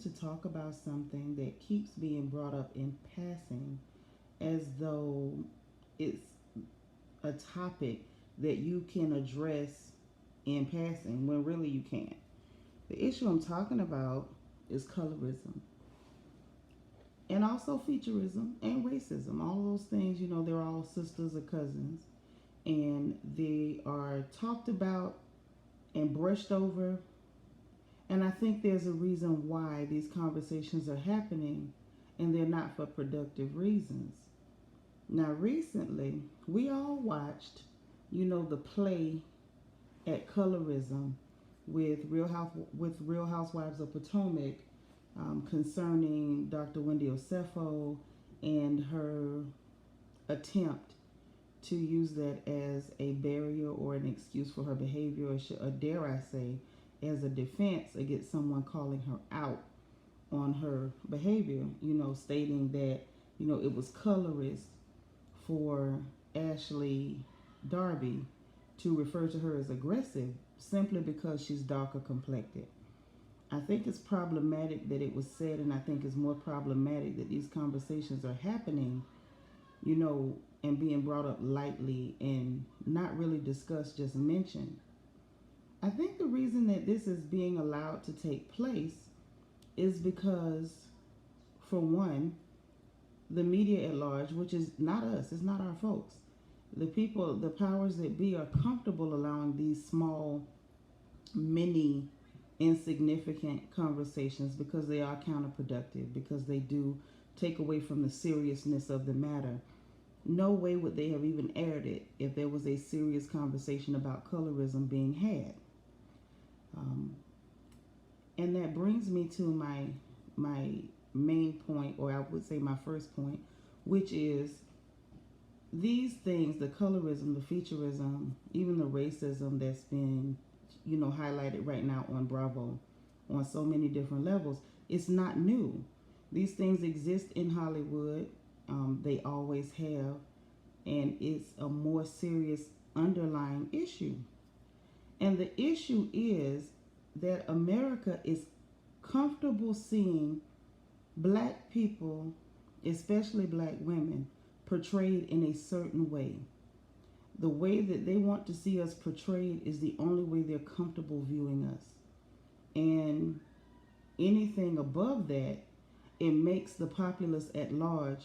to talk about something that keeps being brought up in passing as though it's a topic that you can address in passing when really you can't. The issue I'm talking about is colorism and also featurism and racism. All those things, they're all sisters or cousins, and they are talked about and brushed over. And I think there's a reason why these conversations are happening, and they're not for productive reasons. Now, recently, we all watched, the play at Colorism with Real Housewives of Potomac, concerning Dr. Wendy Osefo and her attempt to use that as a barrier or an excuse for her behavior, or dare I say, as a defense against someone calling her out on her behavior, stating that, it was colorist for Ashley Darby to refer to her as aggressive simply because she's darker complected. I think it's problematic that it was said, and I think it's more problematic that these conversations are happening, and being brought up lightly and not really discussed, just mentioned. I think the reason that this is being allowed to take place is because, for one, the media at large, which is not us, it's not our folks, the people, the powers that be, are comfortable allowing these small, mini, insignificant conversations because they are counterproductive, because they do take away from the seriousness of the matter. No way would they have even aired it if there was a serious conversation about colorism being had. And that brings me to my main point, or I would say my first point, which is these things, the colorism, the featurism, even the racism that's been, highlighted right now on Bravo on so many different levels, it's not new. These things exist in Hollywood. They always have, and it's a more serious underlying issue. And the issue is that America is comfortable seeing black people, especially black women, portrayed in a certain way. The way that they want to see us portrayed is the only way they're comfortable viewing us. And anything above that, it makes the populace at large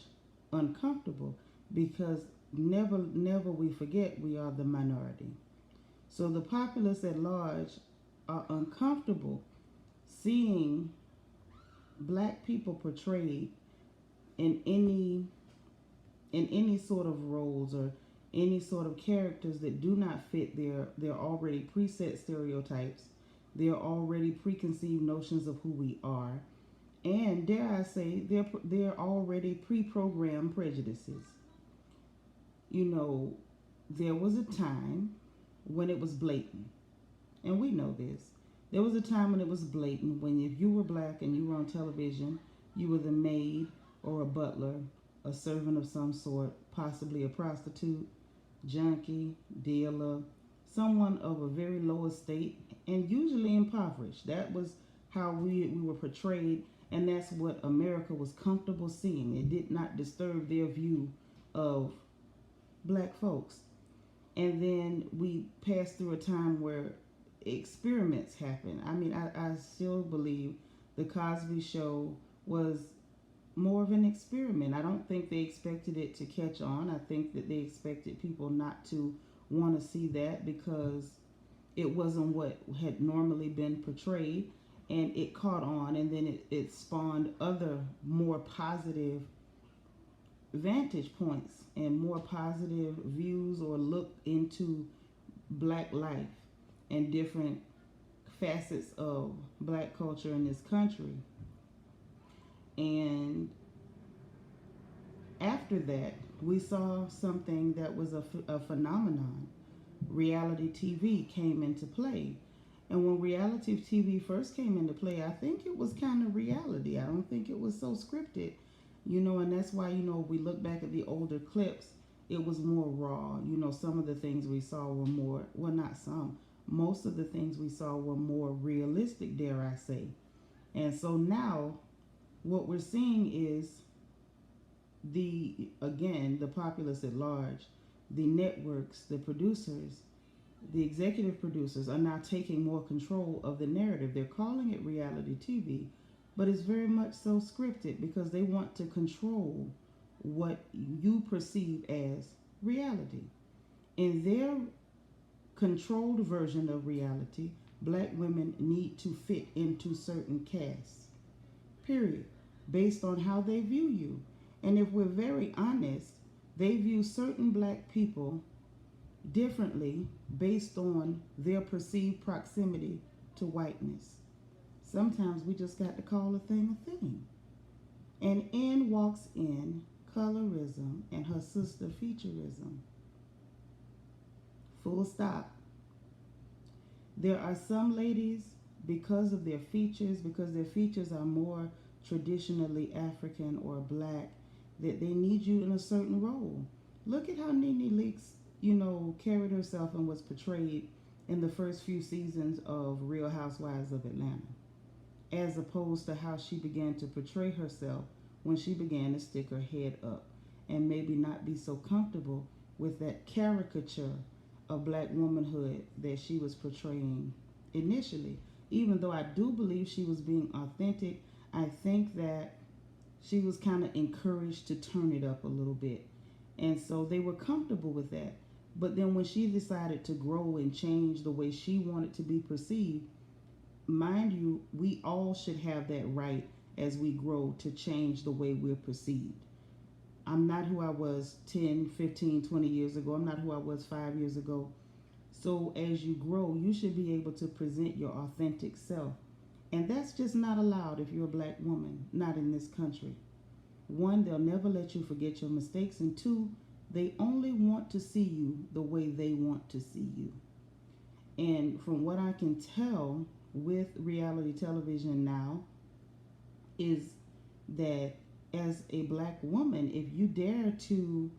uncomfortable, because never we forget we are the minority. So the populace at large are uncomfortable seeing black people portrayed in any sort of roles or any sort of characters that do not fit their already preset stereotypes, their already preconceived notions of who we are, and dare I say, they're already pre-programmed prejudices. There was a time when it was blatant, and we know this. There was a time when it was blatant, when if you were black and you were on television, you were the maid or a butler, a servant of some sort, possibly a prostitute, junkie, dealer, someone of a very low estate, and usually impoverished. That was how we were portrayed, and that's what America was comfortable seeing. It did not disturb their view of black folks. And then we passed through a time where experiments happened. I mean, I still believe the Cosby Show was more of an experiment. I don't think they expected it to catch on. I think that they expected people not to want to see that because it wasn't what had normally been portrayed, and it caught on, and then it spawned other more positive vantage points and more positive views or look into black life and different facets of black culture in this country. And after that, we saw something that was a phenomenon. Reality TV came into play. And when reality TV first came into play, I think it was kind of reality. I don't think it was so scripted. And that's why, we look back at the older clips, it was more raw. Some of the things we saw were more, well, not some, most of the things we saw were more realistic, dare I say. And so now what we're seeing is the populace at large, the networks, the producers, the executive producers are now taking more control of the narrative. They're calling it reality TV, but it's very much so scripted because they want to control what you perceive as reality. In their controlled version of reality, black women need to fit into certain casts, period, based on how they view you. And if we're very honest, they view certain black people differently based on their perceived proximity to whiteness. Sometimes we just got to call a thing a thing. And in walks in Colorism and her sister Featurism. Full stop. There are some ladies, because of their features, because their features are more traditionally African or black, that they need you in a certain role. Look at how Nene Leakes, carried herself and was portrayed in the first few seasons of Real Housewives of Atlanta, as opposed to how she began to portray herself when she began to stick her head up and maybe not be so comfortable with that caricature of black womanhood that she was portraying initially. Even though I do believe she was being authentic, I think that she was kind of encouraged to turn it up a little bit. And so they were comfortable with that. But then when she decided to grow and change the way she wanted to be perceived, mind you, we all should have that right as we grow to change the way we're perceived. I'm not who I was 10, 15, 20 years ago. I'm not who I was 5 years ago. So as you grow, you should be able to present your authentic self. And that's just not allowed if you're a black woman, not in this country. One, they'll never let you forget your mistakes. And two, they only want to see you the way they want to see you. And from what I can tell with reality television now is that as a black woman, if you dare to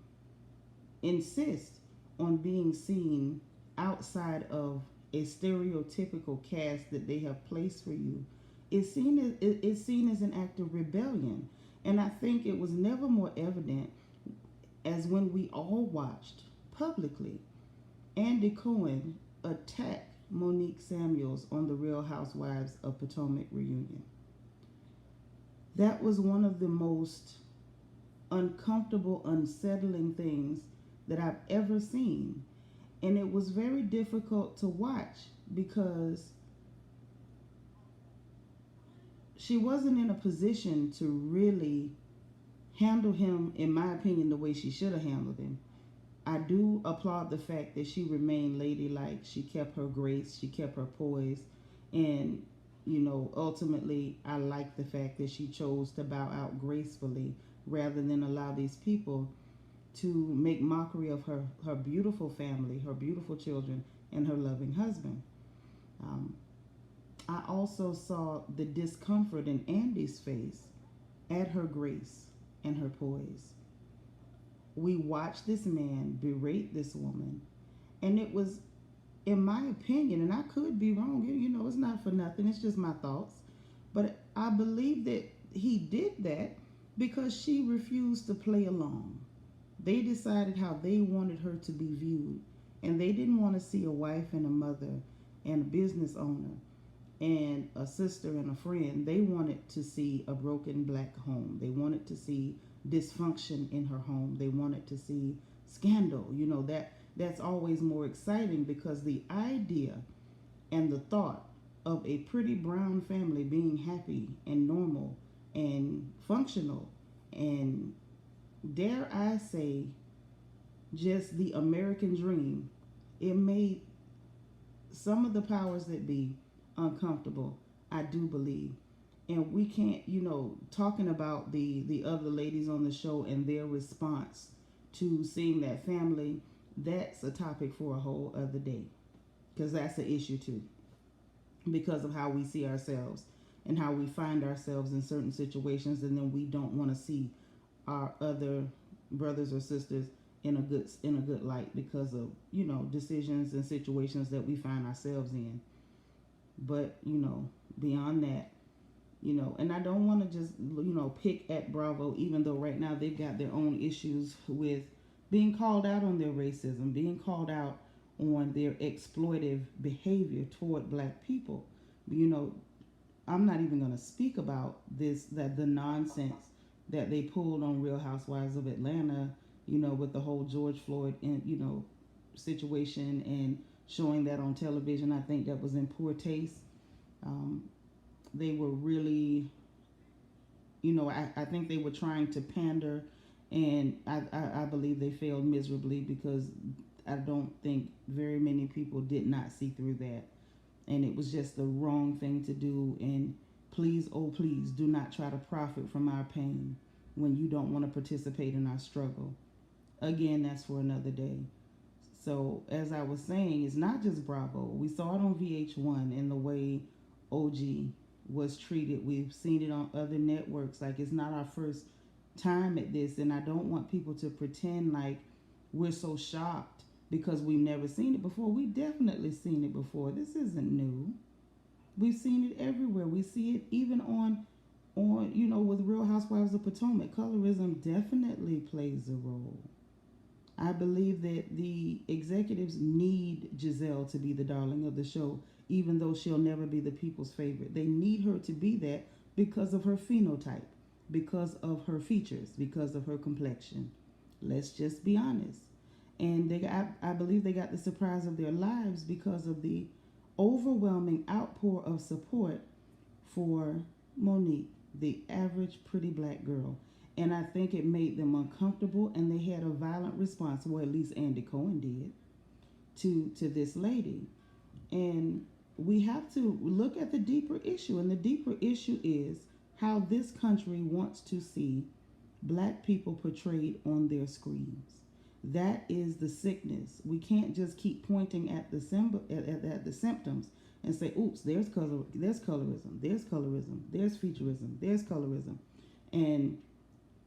insist on being seen outside of a stereotypical cast that they have placed for you, it's seen as an act of rebellion. And I think it was never more evident as when we all watched publicly Andy Cohen attack Monique Samuels on the Real Housewives of Potomac reunion. That was one of the most uncomfortable, unsettling things that I've ever seen. And it was very difficult to watch because she wasn't in a position to really handle him, in my opinion, the way she should have handled him. I do applaud the fact that she remained ladylike. She kept her grace. She kept her poise. And, ultimately, I like the fact that she chose to bow out gracefully rather than allow these people to make mockery of her beautiful family, her beautiful children, and her loving husband. I also saw the discomfort in Andy's face at her grace and her poise. We watched this man berate this woman, and it was, in my opinion, and I could be wrong, it's not for nothing, it's just my thoughts, but I believe that he did that because she refused to play along. They decided how they wanted her to be viewed, and they didn't want to see a wife and a mother and a business owner and a sister and a friend. They wanted to see a broken black home. They wanted to see dysfunction in her home. They wanted to see scandal. That's always more exciting because the idea and the thought of a pretty brown family being happy and normal and functional and, dare I say, just the American dream, it made some of the powers that be uncomfortable, I do believe. And we can't, talking about the other ladies on the show and their response to seeing that family, that's a topic for a whole other day, because that's an issue too, because of how we see ourselves and how we find ourselves in certain situations, and then we don't want to see our other brothers or sisters in a good light because of decisions and situations that we find ourselves in. But beyond that, And I don't want to just pick at Bravo, even though right now they've got their own issues with being called out on their racism, being called out on their exploitive behavior toward black people. You know, I'm not even going to speak about that the nonsense that they pulled on Real Housewives of Atlanta, with the whole George Floyd and situation, and showing that on television. I think that was in poor taste. They were really, I think they were trying to pander, and I believe they failed miserably, because I don't think very many people did not see through that. And it was just the wrong thing to do. And please, oh please, do not try to profit from our pain when you don't want to participate in our struggle. Again, that's for another day. So as I was saying, it's not just Bravo. We saw it on VH1 in the way OG was treated. We've seen it on other networks. Like, it's not our first time at this, and I don't want people to pretend like we're so shocked because we've never seen it before. We definitely seen it before. This isn't new. We've seen it everywhere. We see it even on with Real Housewives of Potomac. Colorism definitely plays a role. I believe that the executives need Giselle to be the darling of the show, even though she'll never be the people's favorite. They need her to be that because of her phenotype, because of her features, because of her complexion. Let's just be honest. And I believe they got the surprise of their lives because of the overwhelming outpour of support for Monique, the average pretty black girl. And I think it made them uncomfortable, and they had a violent response, or at least Andy Cohen did, to this lady. And we have to look at the deeper issue, and the deeper issue is how this country wants to see black people portrayed on their screens. That is the sickness. We can't just keep pointing at the at the symptoms and say, oops, there's colorism, there's colorism, there's featurism, there's colorism. And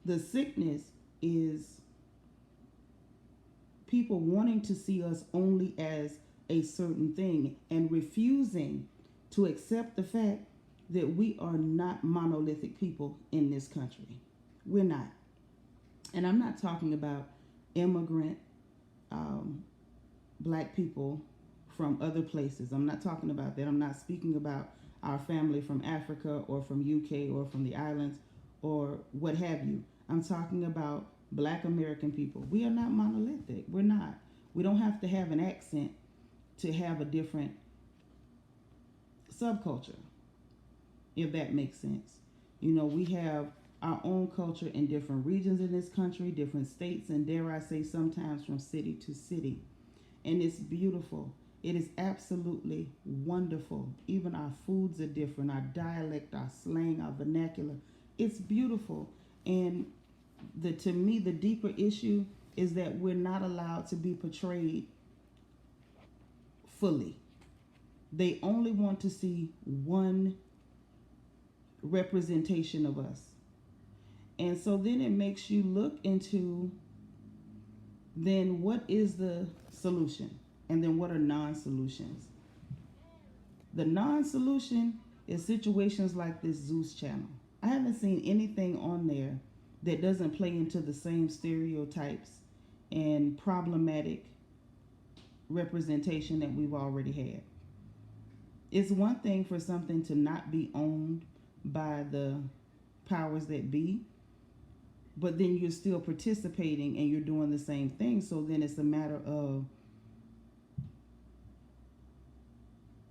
the sickness is people wanting to see us only as a certain thing and refusing to accept the fact that we are not monolithic people in this country. We're not. And I'm not talking about immigrant black people from other places. I'm not talking about that. I'm not speaking about our family from Africa or from UK or from the islands or what have you. I'm talking about black American people. We are not monolithic. We're not. We don't have to have an accent to have a different subculture, if that makes sense. We have our own culture in different regions in this country, different states, and dare I say sometimes from city to city. And it's beautiful. It is absolutely wonderful. Even our foods are different, our dialect, our slang, our vernacular. It's beautiful. And to me, the deeper issue is that we're not allowed to be portrayed fully. They only want to see one representation of us. And so then it makes you look into, then what is the solution? And then what are non-solutions? The non-solution is situations like this Zeus channel. I haven't seen anything on there that doesn't play into the same stereotypes and problematic representation that we've already had. It's one thing for something to not be owned by the powers that be, but then you're still participating and you're doing the same thing. So then it's a matter of,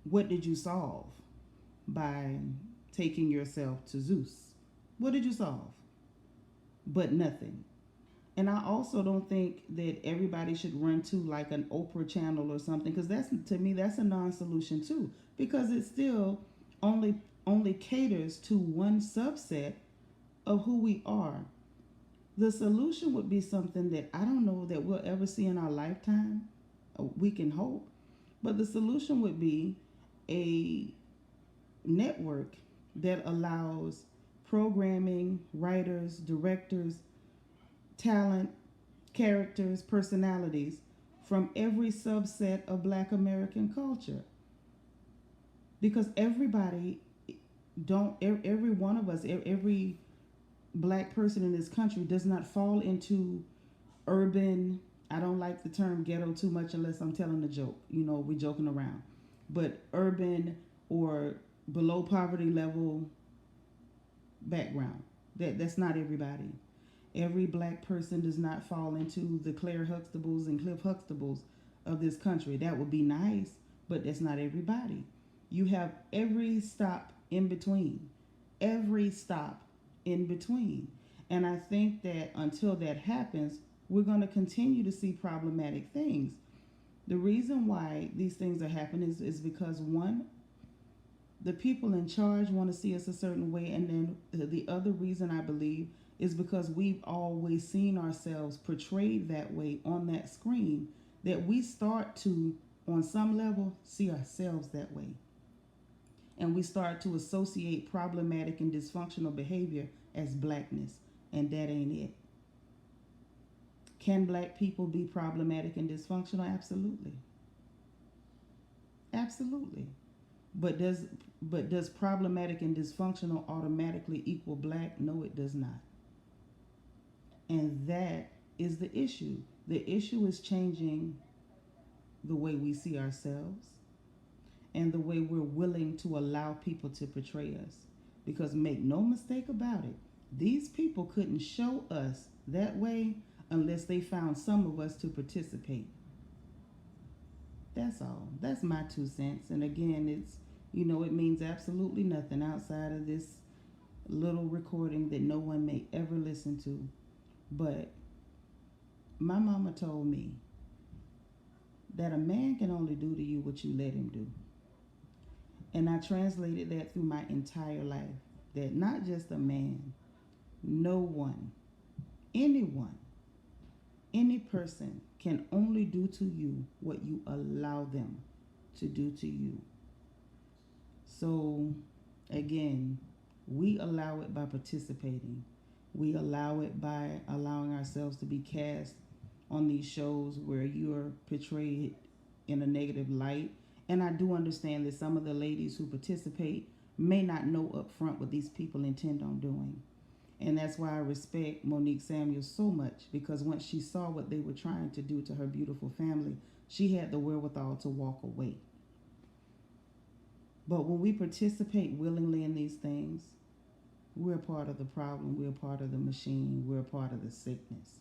what did you solve by taking yourself to Zeus? What did you solve? But nothing. And I also don't think that everybody should run to like an Oprah channel or something, because to me that's a non-solution too, because it still only caters to one subset of who we are. The solution would be something that I don't know that we'll ever see in our lifetime. We can hope. But the solution would be a network that allows programming, writers, directors, talent, characters, personalities from every subset of Black American culture. Because everybody don't every one of us, every black person in this country does not fall into urban. I don't like the term ghetto too much unless I'm telling a joke. We're joking around. But urban or below poverty level background. That's not everybody. Every black person does not fall into the Claire Huxtables and Cliff Huxtables of this country. That would be nice, but that's not everybody. You have every stop in between. Every stop in between. And I think that until that happens, we're going to continue to see problematic things. The reason why these things are happening is because, one, the people in charge want to see us a certain way, and then the other reason I believe is because we've always seen ourselves portrayed that way on that screen, that we start to, on some level, see ourselves that way. And we start to associate problematic and dysfunctional behavior as blackness, and that ain't it. Can black people be problematic and dysfunctional? Absolutely. Absolutely. But does problematic and dysfunctional automatically equal black? No, it does not. And that is the issue. The issue is changing the way we see ourselves and the way we're willing to allow people to portray us. Because make no mistake about it, these people couldn't show us that way unless they found some of us to participate. That's all. That's my 2 cents. And again, it means absolutely nothing outside of this little recording that no one may ever listen to. But my mama told me that a man can only do to you what you let him do. And I translated that through my entire life. That not just a man, no one, anyone, any person can only do to you what you allow them to do to you. So, again, we allow it by participating. We allow it by allowing ourselves to be cast on these shows where you're portrayed in a negative light. And I do understand that some of the ladies who participate may not know up front what these people intend on doing. And that's why I respect Monique Samuels so much, because once she saw what they were trying to do to her beautiful family, she had the wherewithal to walk away. But when we participate willingly in these things, we're part of the problem, we're part of the machine, we're part of the sickness.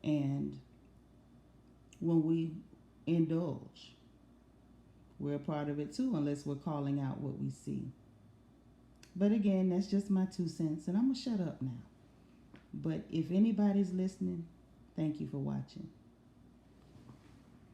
And when we indulge, we're a part of it too, unless we're calling out what we see. But again, that's just my 2 cents, and I'm going to shut up now. But if anybody's listening, thank you for watching.